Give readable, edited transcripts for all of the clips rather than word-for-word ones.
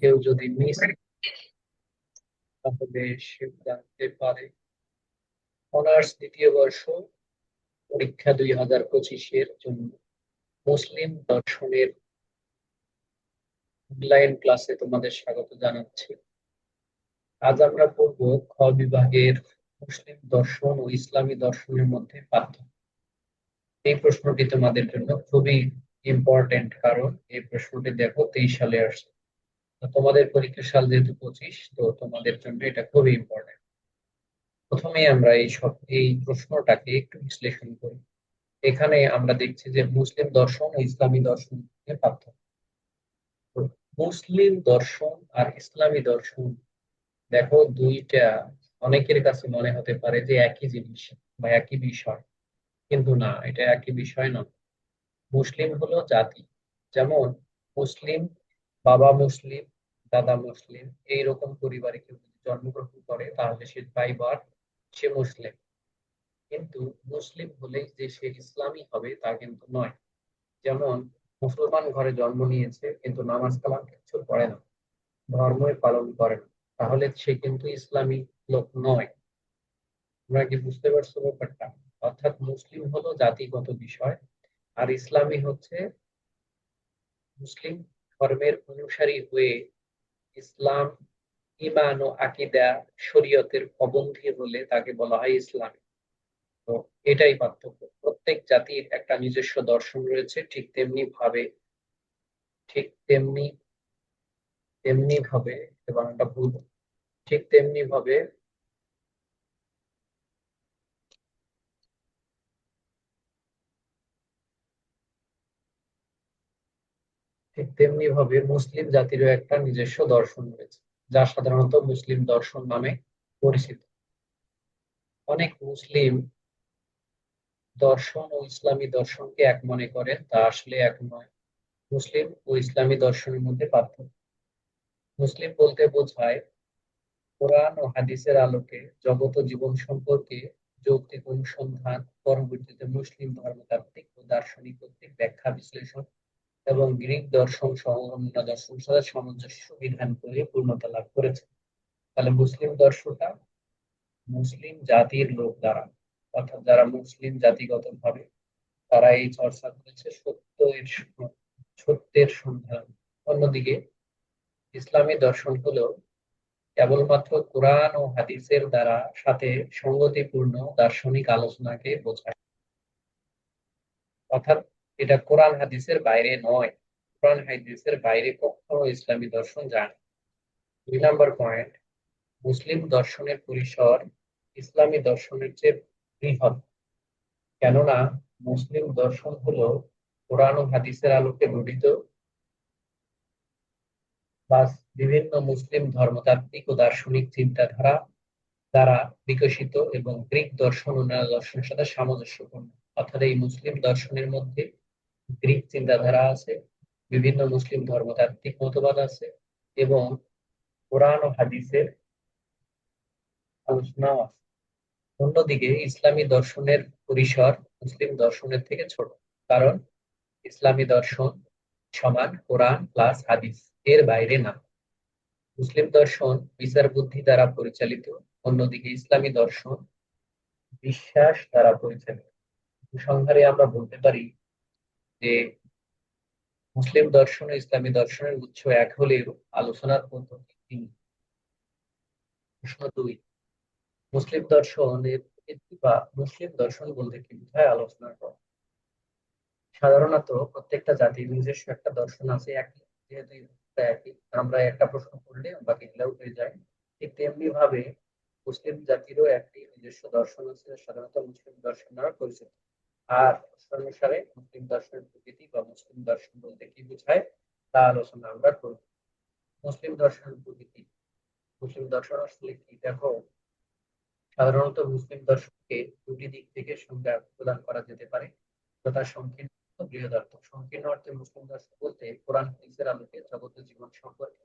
কেউ যদি মিস তাহলে সে জানতে পারে অনার্স দ্বিতীয় বর্ষ পরীক্ষা 2025-এর জন্য মুসলিম দর্শনের অনলাইন ক্লাসে তোমাদের স্বাগত জানাচ্ছি। আজ আমরা পড়ব খ বিভাগের মুসলিম দর্শন ও ইসলামী দর্শনের মধ্যে পার্থক্য। এই প্রশ্নটি তোমাদের জন্য খুবই ইম্পর্টেন্ট, কারণ এই প্রশ্নটি দেখো 23 সালে আসছে। তো তোমাদের পরীক্ষার সাল যেহেতু 25, তো তোমাদের জন্য এটা খুবই ইম্পর্টেন্ট। প্রথমে আমরা এই প্রশ্নটাকে একটু বিশ্লেষণ করি। এখানে আমরা দেখছি যে মুসলিম দর্শন ও ইসলামী দর্শন মধ্যে পার্থক্য। তো মুসলিম দর্শন আর ইসলামী দর্শন, দেখো দুইটা অনেকের কাছে মনে হতে পারে যে একই জিনিস বা একই বিষয়, কিন্তু না, এটা একই বিষয় নয়। মুসলিম হলো জাতি। যেমন মুসলিম, বাবা মুসলিম, দাদা মুসলিম, এইরকম পরিবারে কেউ যদি জন্মগ্রহণ করে তাহলে সে বাই বার্থ সে মুসলিম। কিন্তু মুসলিম হলেই যে সে ইসলামী হবে তা কিন্তু নয়। যেমন মুসলমান ঘরে জন্ম নিয়েছে কিন্তু নামাজ কালাম কিছু পড়ে না, ধর্মই পালন করে না, তাহলে সে কিন্তু ইসলামী লোক নয়। তোমরা কি বুঝতে পারছো ব্যাপারটা? অর্থাৎ মুসলিম হলো জাতিগত বিষয়, আর ইসলামী হচ্ছে মুসলিম ধর্মের অনুসারী হয়ে ইসলাম, ঈমান ও আকীদা, শরীয়তের পাবন্ধী হলে তাকে বলা হয় ইসলাম। তো এটাই পার্থক্য। প্রত্যেক জাতির একটা নিজস্ব দর্শন রয়েছে, ঠিক তেমনি তেমনি ভাবে এবং একটা ভুল, ঠিক তেমনি ভাবে মুসলিম জাতিরও একটা নিজস্ব দর্শন রয়েছে, যা সাধারণত মুসলিম দর্শন নামে পরিচিত। অনেক মুসলিম দর্শন ও ইসলামী দর্শনকে এক মনে করেন, তা আসলে এক নয়। মুসলিম ও ইসলামী দর্শনের মধ্যে পার্থক্য। মুসলিম বলতে বোঝায় কোরআন ও হাদিসের আলোকে জগত ও জীবন সম্পর্কে যৌক্তিক অনুসন্ধান, পরবর্তীতে মুসলিম ধর্মতাত্ত্বিক ও দার্শনিক কর্তৃক ব্যাখ্যা বিশ্লেষণ এবং গ্রিক দর্শন সহ অন্যান্য দর্শন সাথে সামঞ্জস্য বিধান করে পূর্ণতা লাভ করেছে। তাহলে মুসলিম দর্শনটা মুসলিম জাতির লোক দ্বারা, অর্থাৎ যারা মুসলিম জাতিগত ভাবে, তারা এই চর্চা করেছে সত্যের সন্ধান। অন্যদিকে ইসলামী দর্শন হলো কেবলমাত্র কোরআন ও হাদিসের দ্বারা সাথে সঙ্গতিপূর্ণ দার্শনিক আলোচনাকে বোঝায়। অর্থাৎ এটা কোরআন হাদিসের বাইরে নয়। কোরআন হাদিসের বাইরে কখনো ইসলামী দর্শন যায় না। 2 নম্বর পয়েন্ট, মুসলিম দর্শনের পরিসর ইসলামী দর্শনের চেয়ে বৃহৎ। কেননা মুসলিম দর্শন হলো কোরআন ও হাদিসের আলোকে গঠিত, বা বিভিন্ন মুসলিম ধর্মতাত্ত্বিক ও দার্শনিক চিন্তাধারা দ্বারা বিকশিত এবং গ্রিক দর্শন অন্যান্য দর্শনের সাথে সামঞ্জস্যপূর্ণ। অর্থাৎ এই মুসলিম দর্শনের মধ্যে গ্রিক চিন্তাধারা আছে, বিভিন্ন মুসলিম ধর্মতাত্ত্বিক মতবাদ আছে, এবং কোরআন ও হাদিসের আলোচনাও আছে। অন্যদিকে ইসলামী দর্শনের পরিসর মুসলিম দর্শনের থেকে ছোট, কারণ ইসলামী দর্শন সমান কোরআন প্লাস হাদিস, এর বাইরে না। মুসলিম দর্শন বিচার বুদ্ধি দ্বারা পরিচালিত, অন্যদিকে ইসলামী দর্শন বিশ্বাস দ্বারা পরিচালিত। সংহারে আমরা বলতে পারি যে মুসলিম দর্শন ও ইসলামী দর্শনের উৎস এক হলেও আলোচনার পদ্ধতি ভিন্ন। প্রশ্ন 2, মুসলিম দর্শনের প্রকৃতি বা মুসলিম দর্শন বলতে কি বোঝায় আলোচনা করা। সাধারণত প্রত্যেকটা জাতির নিজস্ব একটা দর্শন আছে, একই, যেহেতু একই, আমরা একটা প্রশ্ন করলে বাকিগুলোও হয়ে যায়। ঠিক তেমনি ভাবে মুসলিম জাতিরও একটি নিজস্ব দর্শন আছে, সাধারণত মুসলিম দর্শন নামে পরিচিত। আর অনুসারে মুসলিম দর্শনের প্রকৃতি বা মুসলিম দর্শন বলতে কি বোঝায় তা আলোচনা আমরা করব। মুসলিম দর্শনের প্রকৃতি, মুসলিম দর্শন আসলে কি, দেখো সাধারণত মুসলিম দর্শনকে দুটি দিক থেকে সংজ্ঞা প্রদান করা যেতে পারে, যথা সংকীর্ণ ও বৃহদার্থ। সংকীর্ণ অর্থে মুসলিম দর্শন বলতে কোরআন হাদিসের আলোকে জগৎ ও জীবন সম্পর্কে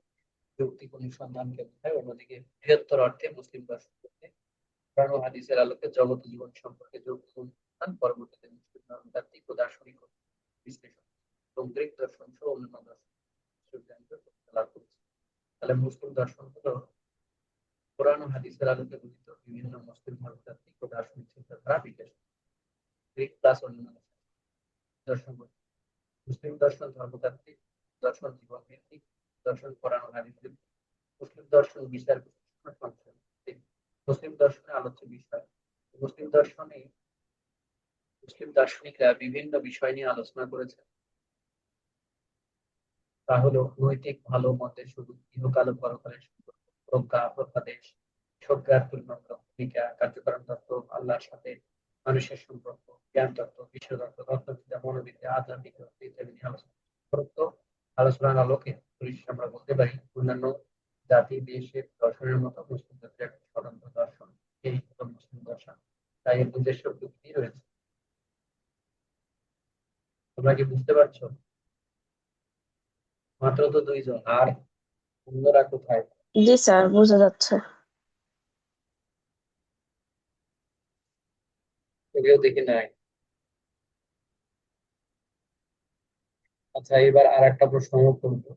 যৌক্তিক অনুসন্ধানকে বোঝায়। অন্যদিকে বৃহত্তর অর্থে মুসলিম দর্শন বলতে কোরআন ও হাদিসের আলোকে জগৎ ও জীবন সম্পর্কে যৌক্তিক অনুসন্ধান, পরবর্তীতে মুসলিম ধর্মতাত্ত্বিক ও দার্শনিক বিশ্লেষণ এবং গ্রিক দর্শন সহ অন্যান্য দর্শন লাভ করেছে। তাহলে মুসলিম দর্শন হলো কোরআন ও হাদিসের আলোকে গঠিত বিভিন্ন মুসলিম ধর্মতাত্ত্বিক ও দার্শনিক চিন্তাধারা বিকাশ গ্রিক প্লাস অন্যান্য দর্শন। মুসলিম দর্শন ধর্মতাত্ত্বিক, দর্শন জীবন ভিত্তিক, দর্শন কোরআন ও হাদিস ভিত্তিক, মুসলিম দর্শন বিচার বিশ্লেষণ সংশোধন। মুসলিম দর্শনে আলোচ্য বিষয়, মুসলিম দর্শনে মুসলিম দার্শনিকরা বিভিন্ন বিষয় নিয়ে আলোচনা করেছেন। তা হলো নৈতিক ভালো মতের শুরু, ইহকাল ও পরকালের সম্পর্ক, প্রজ্ঞা প্রত্যাদেশ, সজ্ঞার পূর্ণাঙ্গ ভূমিকা, কার্যকরণ তত্ত্ব, আল্লাহর সাথে মানুষের সম্পর্ক, জ্ঞান তত্ত্ব, বিশ্ব তত্ত্ব, তত্ত্ববিদ্যা, মনোবিদ্যা, আধ্যাত্মিক ইত্যাদি নিয়ে আলোচনা। উপরোক্ত আলোচনার আলোকে পরিশেষে আমরা বলতে পারি অন্যান্য জাতি দেশের দর্শনের মতো মুসলিম জাতির একটা স্বতন্ত্র দর্শন, এই হলো মুসলিম দর্শন। তাই এর নিজস্ব প্রকৃতি রয়েছে। তোমরা কি বুঝতে পারছো? মাত্র তো দুইজন, আর অন্যরা কোথায়? জি স্যার, বোঝা যাচ্ছে। কেউ দেখি নাই। আচ্ছা, এবার আর একটা প্রশ্ন করবো,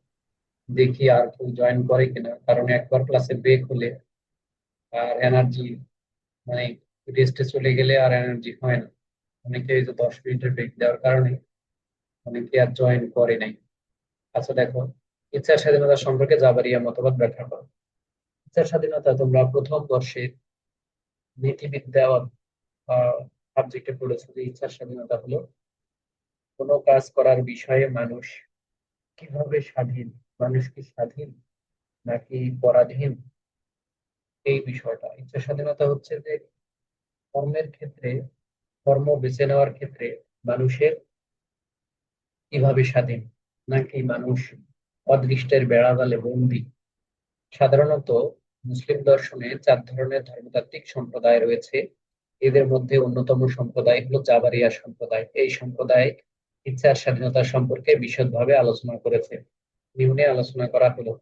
দেখি আর কেউ জয়েন করে কিনা, কারণ একবার ক্লাসে ব্রেক হলে আর এনার্জি, মানে রেস্টে চলে গেলে আর এনার্জি হয় না। অনেকে এই যে 10 মিনিটের ব্রেক দেওয়ার কারণে অনেকে আর জয়েন করে নাই। আচ্ছা দেখো, ইচ্ছা স্বাধীনতা সম্পর্কে জাবারিয়া মতবাদ ব্যাখ্যা করো। ইচ্ছা স্বাধীনতা তোমরা প্রথম বর্ষের নীতিবিদ্যা সাবজেক্টে পড়েছো যে ইচ্ছা স্বাধীনতা হলো কোনো কাজ করার বিষয়ে মানুষ কিভাবে স্বাধীন, মানুষ কি স্বাধীন নাকি পরাধীন, এই বিষয়টা। ইচ্ছা স্বাধীনতা হচ্ছে যে কর্মের ক্ষেত্রে, কর্ম বেছে নেওয়ার ক্ষেত্রে মানুষের কিভাবে স্বাধীন, নাকি মানুষ অদৃষ্টের বেড়াজালে বন্দী। সাধারণত মুসলিম দর্শনে 4 ধরনের ধর্মতাত্ত্বিক সম্প্রদায় রয়েছে। এদের মধ্যে অন্যতম সম্প্রদায় হলো জাবারিয়া সম্প্রদায়। এই সম্প্রদায় ইচ্ছার স্বাধীনতা সম্পর্কে বিশদভাবে আলোচনা করেছে। নিম্নে আলোচনা করা হলো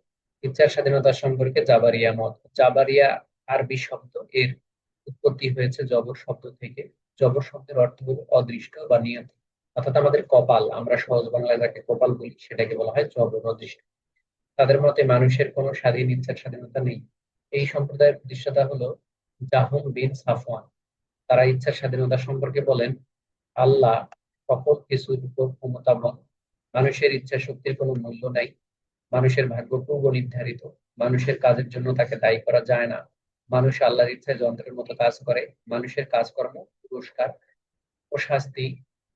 ইচ্ছার স্বাধীনতা সম্পর্কে জাবারিয়া মত। জাবারিয়া আরবি শব্দ, এর উৎপত্তি হয়েছে জবর শব্দ থেকে। জবর শব্দের অর্থ হলো অদৃষ্ট বা নিয়ত, অর্থাৎ আমাদের কপাল, আমরা সহজ বাংলায় যাকে কপাল বলি সেটাকে বলা হয় জবর, অদৃষ্ট। তাদের মতে মানুষের কোনো স্বাধীন ইচ্ছার স্বাধীনতা নেই। এই সম্প্রদায়ের প্রতিষ্ঠাতা হলো জাহম বিন সাফওয়ান। তারা ইচ্ছার স্বাধীনতা সম্পর্কে বলেন, আল্লাহ সকল কিছুর উপর ক্ষমতাবান, মানুষের ইচ্ছা শক্তির কোনো মূল্য নাই, মানুষের ভাগ্য পূর্ব নির্ধারিত, মানুষের কাজের জন্য তাকে দায়ী করা যায় না, মানুষ আল্লাহর ইচ্ছায় যন্ত্রের মতো কাজ করে, মানুষের কাজকর্ম, পুরস্কার ও শাস্তি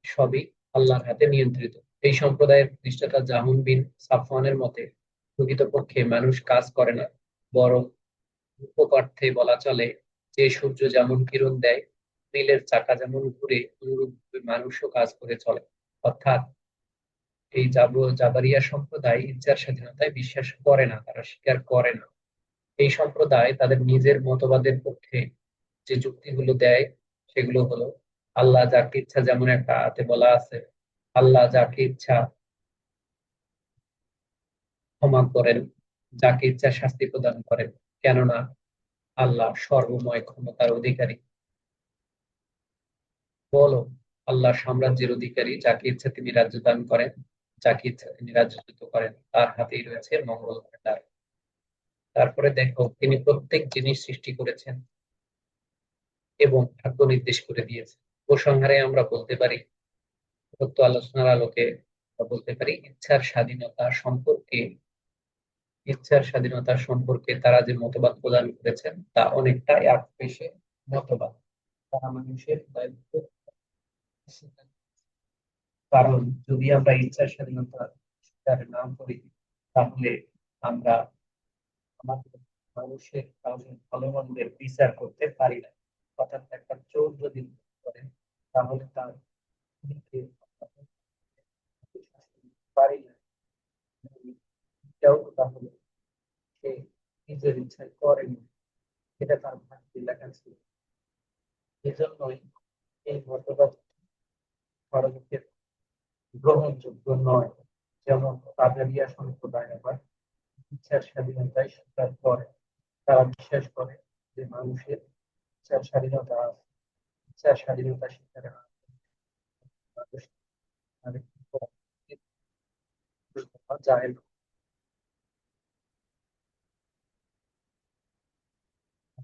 সবই আল্লাহর হাতে নিয়ন্ত্রিত। এই সম্প্রদায়ের প্রতিষ্ঠাতা জাহুন বিন সাফওয়ানের মতে প্রকৃতপক্ষে মানুষ কাজ করে না, বরং রূপকার্থে বলা চলে যে সূর্য যেমন কিরণ দেয়, নীলের চাকা যেমন ঘুরে, অনুরূপভাবে মানুষও কাজ করে চলে। অর্থাৎ এই জাবারিয়া সম্প্রদায় ইচ্ছার স্বাধীনতায় বিশ্বাস করে না, তারা স্বীকার করে না। এই সম্প্রদায় তাদের নিজের মতবাদের পক্ষে যে যুক্তিগুলো দেয় সেগুলো হলো, আল্লাহ যাকে ইচ্ছা, যেমন একটা আয়াতে বলা আছে, আল্লাহ যাকে ইচ্ছা ক্ষমা করেন, যাকে ইচ্ছা শাস্তি প্রদান করেন, কেননা আল্লাহ সর্বময় ক্ষমতার অধিকারী। বলো, আল্লাহ সাম্রাজ্যের অধিকারী, যাকে ইচ্ছা তিনি রাজ্য দান করেন, যাকে ইচ্ছা তিনি রাজ্যচ্যুত করেন, তার হাতেই রয়েছে মঙ্গল ভান্ডার। তারপরে দেখো, তিনি প্রত্যেক জিনিস সৃষ্টি করেছেন এবং ভাগ্য নির্দেশ করে দিয়েছেন। উপসংহারে আমরা বলতে পারি, উপরোক্ত আলোচনার আলোকে আমরা বলতে পারি ইচ্ছার স্বাধীনতা সম্পর্কে তারা যে মতবাদ প্রদান করেছেন তা অনেকটা এক পেশে মতবাদ। তারা মানুষের দায়িত্ব, কারণ যদি আমরা ইচ্ছার স্বাধীনতা স্বীকার না করি তাহলে আমরা আমাদের মানুষের কাজের ভালো মন্দের বিচার করতে পারি না। অর্থাৎ একটা চোর যদি করেন তাহলে তার খুনিকে আমরা শাস্তি দিতে পারি না। এটাও তাহলে সে নিজের ইচ্ছায় করেনি, এটা তার ভাগ্যে লেখা ছিল। এজন্যই এই মতবাদ ভারতের গ্রহণযোগ্য নয়। যেমন কাদারিয়া সম্প্রদায় আবার ইচ্ছার স্বাধীনতায় স্বীকার করে। তারা বিশ্বাস করে যে মানুষের ইচ্ছার স্বাধীনতা আছে, ইচ্ছার স্বাধীনতা স্বীকার মানুষ তাদের কি করা উচিত, বুঝতে পারা যায় না।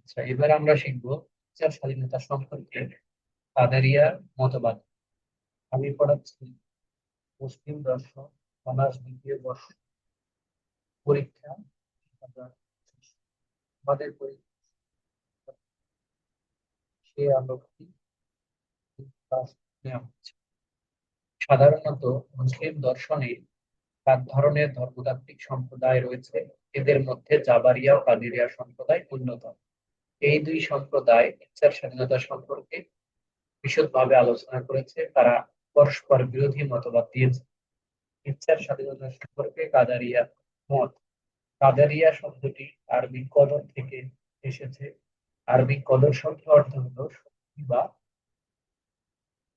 আচ্ছা, এবার আমরা শিখবো বিচার স্বাধীনতা সম্পর্কে কাদেরিয়া মতবাদ। আমি পড়াচ্ছি মুসলিম দর্শন অনার্স দ্বিতীয় বর্ষ, পরীক্ষা 2025। আমাদের পরীক্ষা সে আলোকটি ক্লাস নেওয়া হচ্ছে। সাধারণত মুসলিম দর্শনে 4 ধরনের ধর্মতাত্ত্বিক সম্প্রদায় রয়েছে। এদের মধ্যে জাবারিয়া ও কাদেরিয়া সম্প্রদায় অন্যতম। এই দুই সম্প্রদায় ইচ্ছার স্বাধীনতা সম্পর্কে বিশদভাবে আলোচনা করেছে। তারা পরস্পর বিরোধী মতবাদ দিয়েছে। ইচ্ছার স্বাধীনতা সম্পর্কে কাদারিয়া মত। কাদারিয়া শব্দটি আরবি কদর থেকে এসেছে। আরবি কদর শব্দের অর্থ হলো শক্তি বা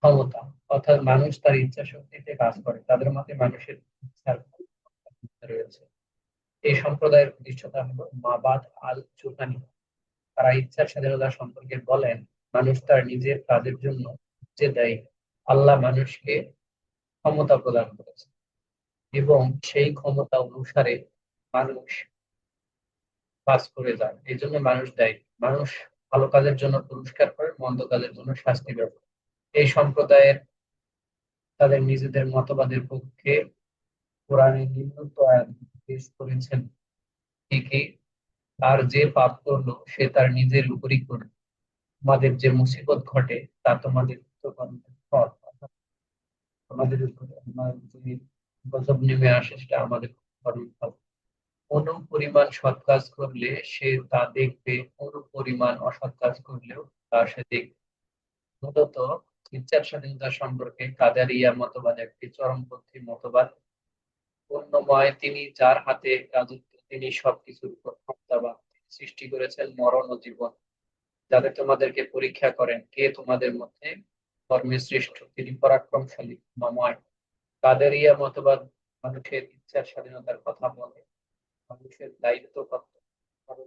ক্ষমতা, অর্থাৎ মানুষ তার ইচ্ছা শক্তিতে কাজ করে। তাদের মতে মানুষের ইচ্ছার ক্ষমতা রয়েছে। এই সম্প্রদায়ের প্রতিষ্ঠাতা হলো মাবাদ আল জুহানি। তারা ইচ্ছার স্বাধীনতা সম্পর্কে বলেন, মানুষ তার নিজের কাজের জন্য যে দায়ী। আল্লাহ মানুষকে ক্ষমতা প্রদান করেছে এবং সেই ক্ষমতা অনুসারে মানুষ কাজ করে যায়। এই জন্য মানুষ দায়ী। মানুষ ভালো কাজের জন্য পুরস্কার পায়, মন্দ কাজের জন্য শাস্তি পায়। এই সম্প্রদায়ের তাদের নিজেদের মতবাদের পক্ষে কোরআনে নিম্নোক্ত আয়াত পেশ করেছেন। ঠিকই, আর যে পাপ করলো সে তার নিজের উপরই করল। তোমাদের যে মুসিবত ঘটে তা তোমাদের কৃতকর্মের ফল। অর্থাৎ আমাদের উপরে আল্লাহর যে গজব নেমে আসে সেটা আমাদের কর্মের ফল। অনু পরিমাণ সৎ কাজ করলে সে তা দেখবে, অনু পরিমাণ অসৎ কাজ করলেও তা সে দেখবে। মূলত ইচ্ছার স্বাধীনতা সম্পর্কে কাদারিয়া মতবাদ একটি চরমপন্থী মতবাদ। পূর্ণময়, তিনি যার হাতে রাজত্ব, তিনি সবকিছুর উপর ক্ষমতাবান। তিনি সৃষ্টি করেছেন মরণ ও জীবন, যাতে তোমাদেরকে পরীক্ষা করেন কে তোমাদের মধ্যে কর্মে শ্রেষ্ঠ। তিনি পরাক্রমশালী, মময়। কাদেরিয়া মতবাদ মানুষের ইচ্ছার স্বাধীনতার কথা বলে, মানুষের দায়িত্ব কর্তব্য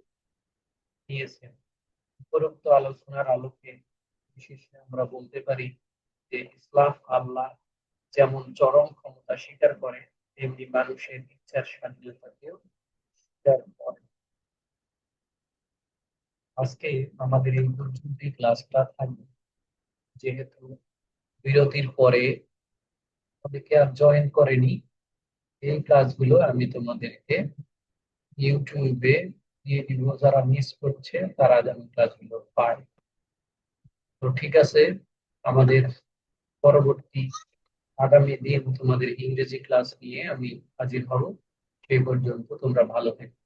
নিয়েছেন। উপরোক্ত আলোচনার আলোকে বিশেষে আমরা বলতে পারি যে ইসলাম আল্লাহ যেমন চরম ক্ষমতা স্বীকার করে, তেমনি মানুষের ইচ্ছার স্বাধীনতাকেও স্বীকার করে। আজকে আমাদের এই পর্যন্তই ক্লাসটা থাকবে। যেহেতু বিরতির পরে অনেকে আর জয়েন করেনি, এই ক্লাসগুলো আমি তোমাদেরকে ইউটিউবে দিয়ে দিব। যারা মিস করছে তারা যেন ক্লাসগুলো পায়। তো ঠিক আছে, আমাদের পরবর্তী আগামী দিন তোমাদের ইংরেজি ক্লাস নিয়ে আমি হাজির হব। সেই পর্যন্ত তোমরা ভালো থেকো।